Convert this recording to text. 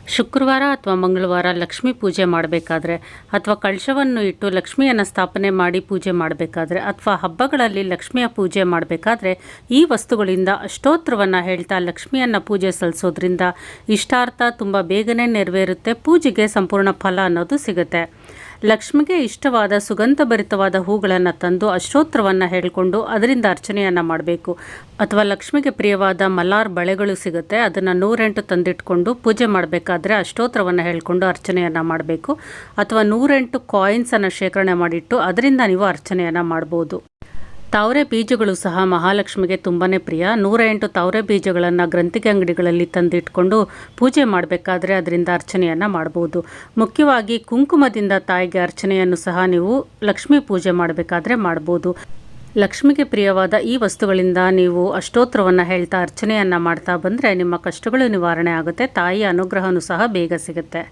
ಶುಕ್ರವಾರ ಅಥವಾ ಮಂಗಳವಾರ ಲಕ್ಷ್ಮೀ ಪೂಜೆ ಮಾಡಬೇಕಾದ್ರೆ ಅಥವಾ ಕಳಶವನ್ನು ಇಟ್ಟು ಲಕ್ಷ್ಮಿಯನ್ನು ಸ್ಥಾಪನೆ ಮಾಡಿ ಪೂಜೆ ಮಾಡಬೇಕಾದ್ರೆ ಅಥವಾ ಹಬ್ಬಗಳಲ್ಲಿ ಲಕ್ಷ್ಮಿಯ ಪೂಜೆ ಮಾಡಬೇಕಾದ್ರೆ ಈ ವಸ್ತುಗಳಿಂದ ಅಷ್ಟೋತ್ತರವನ್ನು ಹೇಳ್ತಾ ಲಕ್ಷ್ಮಿಯನ್ನು ಪೂಜೆ ಸಲ್ಲಿಸೋದ್ರಿಂದ ಇಷ್ಟಾರ್ಥ ತುಂಬ ಬೇಗನೆ ನೆರವೇರುತ್ತೆ. ಪೂಜೆಗೆ ಸಂಪೂರ್ಣ ಫಲ ಅನ್ನೋದು ಸಿಗುತ್ತೆ. ಲಕ್ಷ್ಮಿಗೆ ಇಷ್ಟವಾದ ಸುಗಂಧಭರಿತವಾದ ಹೂಗಳನ್ನು ತಂದು ಅಷ್ಟೋತ್ತರವನ್ನು ಹೇಳಿಕೊಂಡು ಅದರಿಂದ ಅರ್ಚನೆಯನ್ನು ಮಾಡಬೇಕು. ಅಥವಾ ಲಕ್ಷ್ಮಿಗೆ ಪ್ರಿಯವಾದ ಮಲಾರ್ ಬಳೆಗಳು ಸಿಗುತ್ತೆ, ಅದನ್ನು 108 ತಂದಿಟ್ಕೊಂಡು ಪೂಜೆ ಮಾಡಬೇಕಾದ್ರೆ ಅಷ್ಟೋತ್ತರವನ್ನು ಹೇಳಿಕೊಂಡು ಅರ್ಚನೆಯನ್ನು ಮಾಡಬೇಕು. ಅಥವಾ 108 ಕಾಯಿನ್ಸನ್ನು ಶೇಖರಣೆ ಮಾಡಿಟ್ಟು ಅದರಿಂದ ನೀವು ಅರ್ಚನೆಯನ್ನು ಮಾಡ್ಬೋದು. ತಾವರೆ ಬೀಜಗಳು ಸಹ ಮಹಾಲಕ್ಷ್ಮಿಗೆ ತುಂಬಾ ಪ್ರಿಯ. 108 ತಾವರೆ ಬೀಜಗಳನ್ನು ಗ್ರಂಥಿಗೆ ಅಂಗಡಿಗಳಲ್ಲಿ ತಂದಿಟ್ಕೊಂಡು ಪೂಜೆ ಮಾಡಬೇಕಾದ್ರೆ ಅದರಿಂದ ಅರ್ಚನೆಯನ್ನು ಮಾಡ್ಬೋದು. ಮುಖ್ಯವಾಗಿ ಕುಂಕುಮದಿಂದ ತಾಯಿಗೆ ಅರ್ಚನೆಯನ್ನು ಸಹ ನೀವು ಲಕ್ಷ್ಮೀ ಪೂಜೆ ಮಾಡಬೇಕಾದ್ರೆ ಮಾಡ್ಬೋದು. ಲಕ್ಷ್ಮಿಗೆ ಪ್ರಿಯವಾದ ಈ ವಸ್ತುಗಳಿಂದ ನೀವು ಅಷ್ಟೋತ್ತರವನ್ನು ಹೇಳ್ತಾ ಅರ್ಚನೆಯನ್ನು ಮಾಡ್ತಾ ಬಂದರೆ ನಿಮ್ಮ ಕಷ್ಟಗಳು ನಿವಾರಣೆ ಆಗುತ್ತೆ. ತಾಯಿಯ ಅನುಗ್ರಹವೂ ಸಹ ಬೇಗ ಸಿಗುತ್ತೆ.